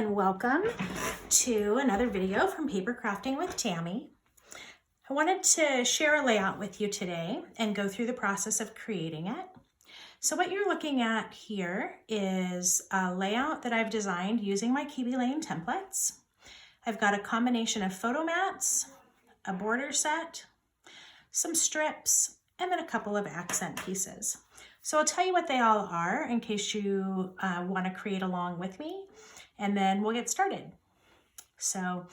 and welcome to another video from Paper Crafting with Tammy. I wanted to share a layout with you today and go through the process of creating it. So what you're looking at here is a layout that I've designed using my Kiwi Lane templates. I've got a combination of photo mats, a border set, some strips, and then a couple of accent pieces. So I'll tell you what they all are in case you want to create along with me, and then we'll get started. So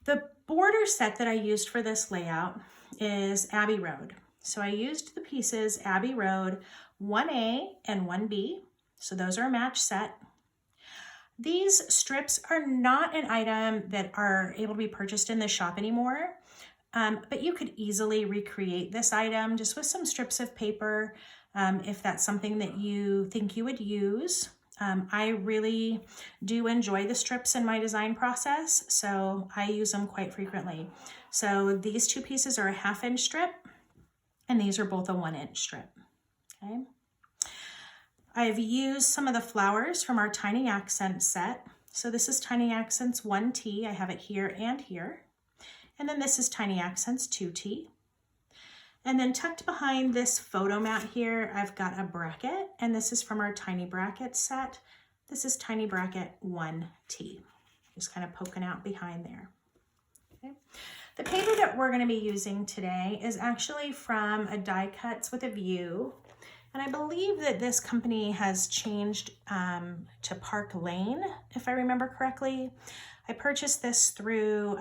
the border set that I used for this layout is Abbey Road. So I used the pieces Abbey Road 1A and 1B. So those are a match set. These strips are not an item that are able to be purchased in the shop anymore, but you could easily recreate this item just with some strips of paper if that's something that you think you would use. I really do enjoy the strips in my design process, so I use them quite frequently. So these two pieces are a 1/2 inch strip, and these are both a 1 inch strip. Okay. I've used some of the flowers from our Tiny Accent set. So this is Tiny Accents 1T. I have it here and here. And then this is Tiny Accents 2T. And then tucked behind this photo mat here, I've got a bracket, and this is from our Tiny Bracket set. This is Tiny Bracket 1T, just kind of poking out behind there. Okay. The paper that we're going to be using today is actually from a Die Cuts with a View, and I believe that this company has changed to Park Lane, if I remember correctly. I purchased this through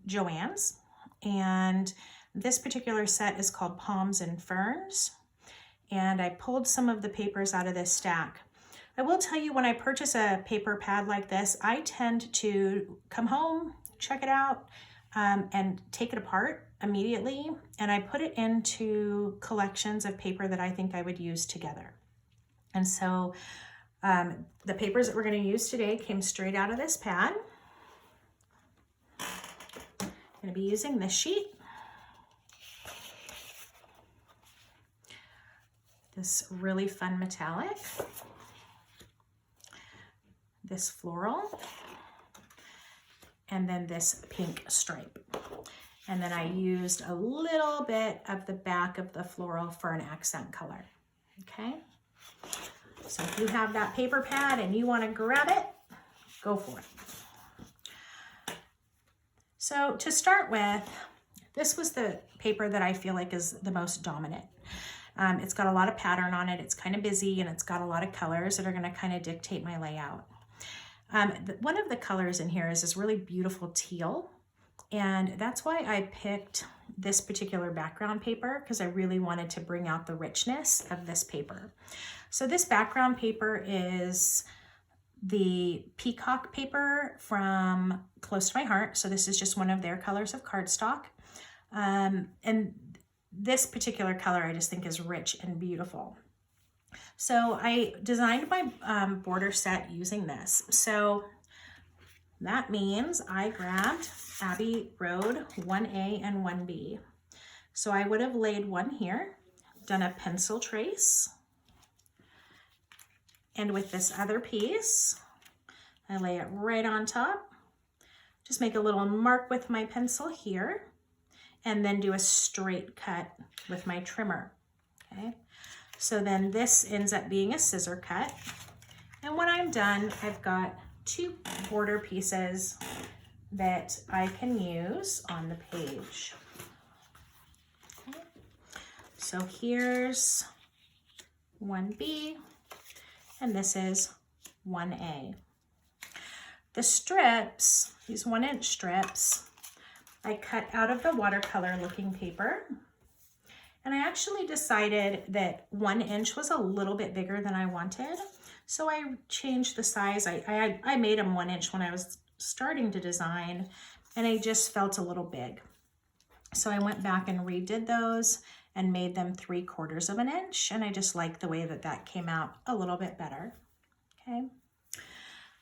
Joann's, and this particular set is called Palms and Ferns, and I pulled some of the papers out of this stack. I will tell you, when I purchase a paper pad like this, I tend to come home, check it out, and take it apart immediately, and I put it into collections of paper that I think I would use together. And so the papers that we're going to use today came straight out of this pad. I'm going to be using this sheet, this really fun metallic, this floral, and then this pink stripe. And then I used a little bit of the back of the floral for an accent color. Okay, so if you have that paper pad and you want to grab it, go for it. So to start with, this was the paper that I feel like is the most dominant. It's got a lot of pattern on it. It's kind of busy, and it's got a lot of colors that are going to kind of dictate my layout. One of the colors in here is this really beautiful teal, and that's why I picked this particular background paper, because I really wanted to bring out the richness of this paper. So this background paper is the peacock paper from Close to My Heart. So this is just one of their colors of cardstock. And this particular color I just think is rich and beautiful. So I designed my border set using this. So that means I grabbed Abbey Road 1A and 1B. So I would have laid one here, done a pencil trace, and with this other piece, I lay it right on top. Just make a little mark with my pencil here, and then do a straight cut with my trimmer. Okay, so then this ends up being a scissor cut. And when I'm done, I've got two border pieces that I can use on the page. Okay. So here's 1B, and this is 1A. The strips, these 1 inch strips, I cut out of the watercolor looking paper, and I actually decided that 1 inch was a little bit bigger than I wanted. So I changed the size. I made them 1 inch when I was starting to design, and I just felt a little big. So I went back and redid those and made them 3/4 of an inch. And I just like the way that that came out a little bit better. Okay.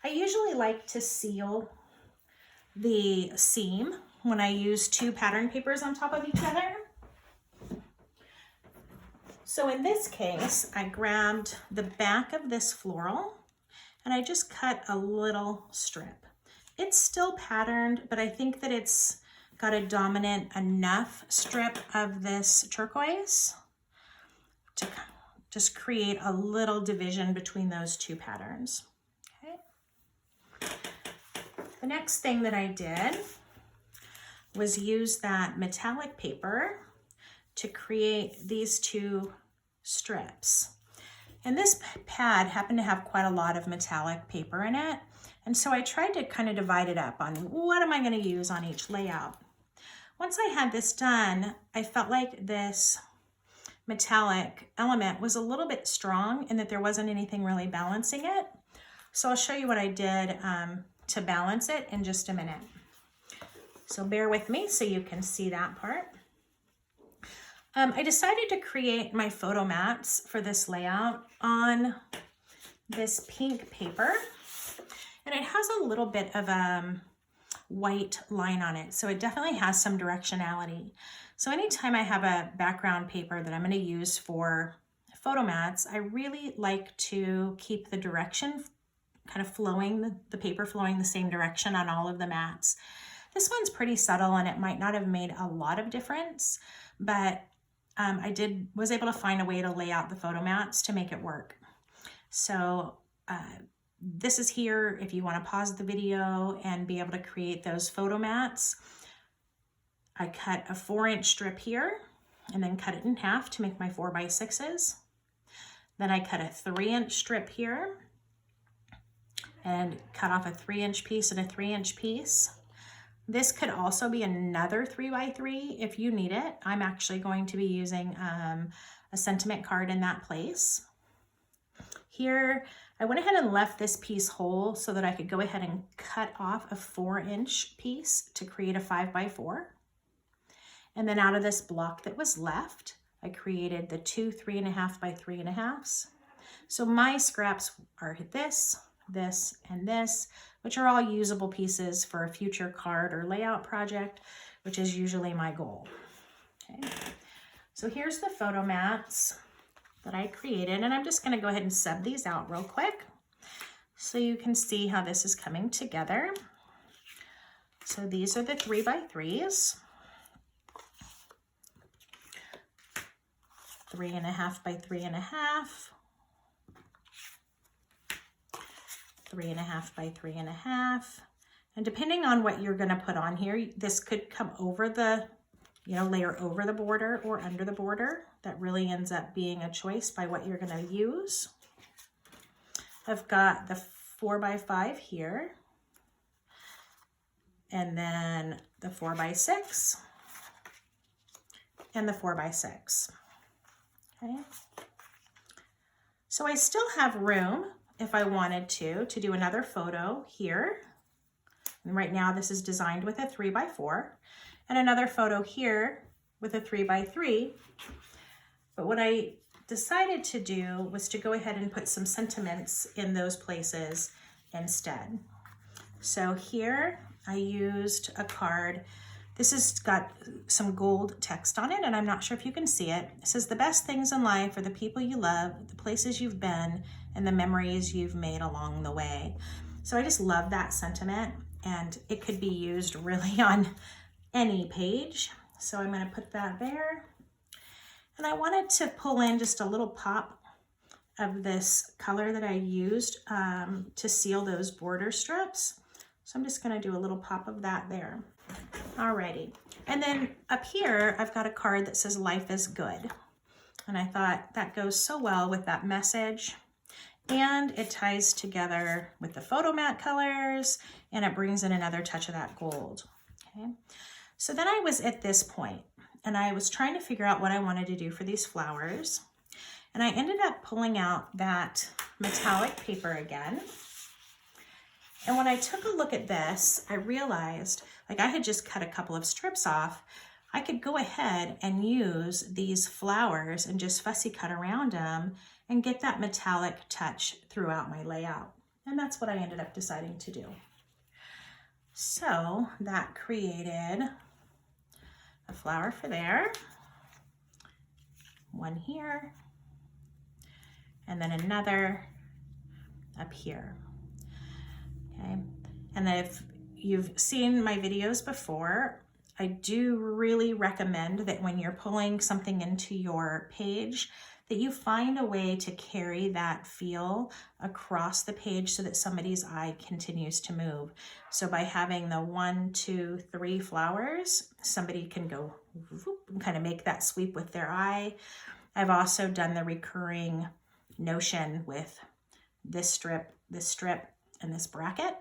I usually like to seal the seam when I use two pattern papers on top of each other. So in this case, I grabbed the back of this floral and I just cut a little strip. It's still patterned, but I think that it's got a dominant enough strip of this turquoise to just create a little division between those two patterns. Okay. The next thing that I did was use that metallic paper to create these two strips. And this pad happened to have quite a lot of metallic paper in it. And so I tried to kind of divide it up on what am I going to use on each layout. Once I had this done, I felt like this metallic element was a little bit strong and that there wasn't anything really balancing it. So I'll show you what I did to balance it in just a minute. So bear with me so you can see that part. I decided to create my photo mats for this layout on this pink paper, and it has a little bit of a white line on it, so it definitely has some directionality. So anytime I have a background paper that I'm going to use for photo mats, I really like to keep the direction kind of flowing, the paper flowing the same direction on all of the mats. This one's pretty subtle and it might not have made a lot of difference, but I was able to find a way to lay out the photo mats to make it work. So this is here if you want to pause the video and be able to create those photo mats. I cut a 4-inch strip here and then cut it in half to make my 4x6s. Then I cut a 3-inch strip here and cut off a 3-inch piece and a 3-inch piece. This could also be another 3x3 if you need it. I'm actually going to be using a sentiment card in that place. Here, I went ahead and left this piece whole so that I could go ahead and cut off a 4-inch piece to create a 5x4. And then out of this block that was left, I created the two 3.5 by 3.5s. So my scraps are this, and this, which are all usable pieces for a future card or layout project, which is usually my goal. Okay. So here's the photo mats that I created, and I'm just going to go ahead and sub these out real quick so you can see how this is coming together. So these are the 3x3s, 3.5 by 3.5, 3.5 by 3.5, and depending on what you're going to put on here, this could come over the, layer over the border or under the border. That really ends up being a choice by what you're going to use. I've got the 4x5 here, and then the 4x6, and the 4x6. Okay. So I still have room if I wanted to do another photo here. And right now this is designed with a 3x4 and another photo here with a 3x3. But what I decided to do was to go ahead and put some sentiments in those places instead. So here I used a card. This has got some gold text on it, and I'm not sure if you can see it. It says, "The best things in life are the people you love, the places you've been, and the memories you've made along the way." So I just love that sentiment, and it could be used really on any page. So I'm going to put that there. And I wanted to pull in just a little pop of this color that I used to seal those border strips. So I'm just going to do a little pop of that there. Alrighty. And then up here, I've got a card that says "Life is Good." And I thought that goes so well with that message. And it ties together with the photo mat colors, and it brings in another touch of that gold. Okay. So then I was at this point, and I was trying to figure out what I wanted to do for these flowers. And I ended up pulling out that metallic paper again. And when I took a look at this, I realized, like, I had just cut a couple of strips off. I could go ahead and use these flowers and just fussy cut around them and get that metallic touch throughout my layout. And that's what I ended up deciding to do. So that created a flower for there, one here, and then another up here. Okay, and if you've seen my videos before, I do really recommend that when you're pulling something into your page, that you find a way to carry that feel across the page so that somebody's eye continues to move. So by having the 1, 2, 3 flowers, somebody can go whoop, and kind of make that sweep with their eye. I've also done the recurring notion with this strip, and this bracket.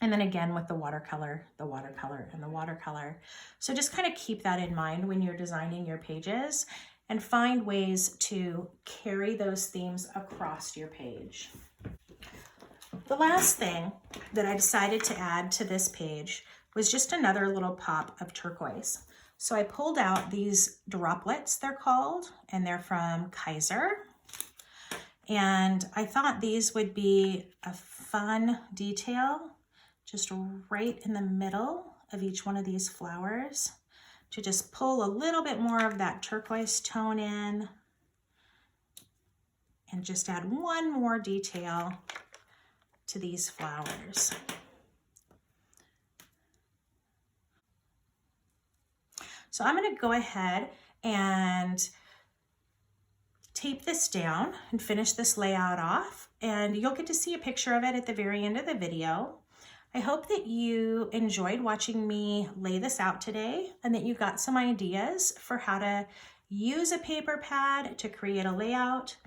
And then again with the watercolor, and the watercolor. So just kind of keep that in mind when you're designing your pages and find ways to carry those themes across your page. The last thing that I decided to add to this page was just another little pop of turquoise. So I pulled out these droplets, they're called, and they're from Kaiser. And I thought these would be a fun detail just right in the middle of each one of these flowers to just pull a little bit more of that turquoise tone in and just add one more detail to these flowers. So I'm going to go ahead and tape this down and finish this layout off, and you'll get to see a picture of it at the very end of the video. I hope that you enjoyed watching me lay this out today and that you got some ideas for how to use a paper pad to create a layout,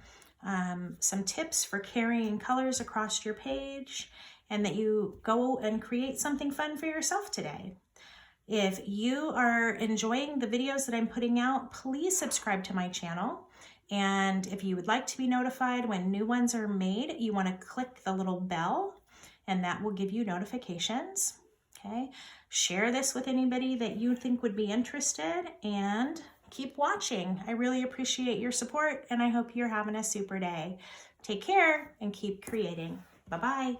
some tips for carrying colors across your page, and that you go and create something fun for yourself today. If you are enjoying the videos that I'm putting out, please subscribe to my channel. And if you would like to be notified when new ones are made, you want to click the little bell, and that will give you notifications. Okay, share this with anybody that you think would be interested, and keep watching. I really appreciate your support, and I hope you're having a super day. Take care and keep creating. Bye-bye.